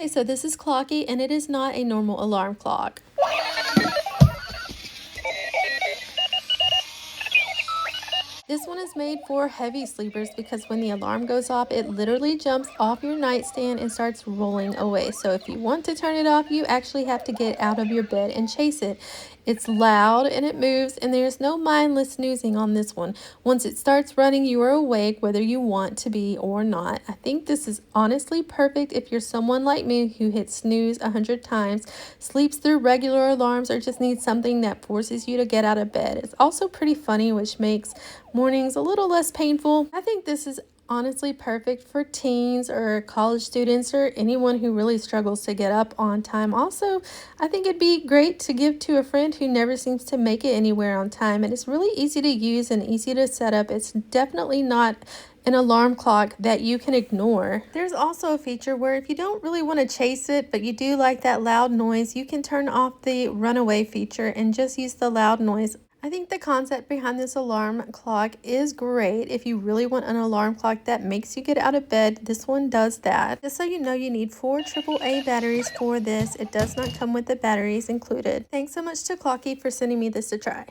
Okay, so this is Clocky, and it is not a normal alarm clock. This one is made for heavy sleepers because when the alarm goes off, it literally jumps off your nightstand and starts rolling away. So if you want to turn it off, you actually have to get out of your bed and chase it. It's loud and it moves, and there's no mindless snoozing on this one. Once it starts running, you are awake whether you want to be or not. I think this is honestly perfect if you're someone like me who hits snooze 100 times, sleeps through regular alarms, or just needs something that forces you to get out of bed. It's also pretty funny, which makes mornings a little less painful. I think this is honestly perfect for teens or college students or anyone who really struggles to get up on time. Also, I think it'd be great to give to a friend who never seems to make it anywhere on time, and it's really easy to use and easy to set up. It's definitely not an alarm clock that you can ignore. There's also a feature where if you don't really want to chase it, but you do like that loud noise, you can turn off the runaway feature and just use the loud noise. I think the concept behind this alarm clock is great. If you really want an alarm clock that makes you get out of bed, this one does that. Just so you know, you need 4 AAA batteries for this. It does not come with the batteries included. Thanks so much to Clocky for sending me this to try.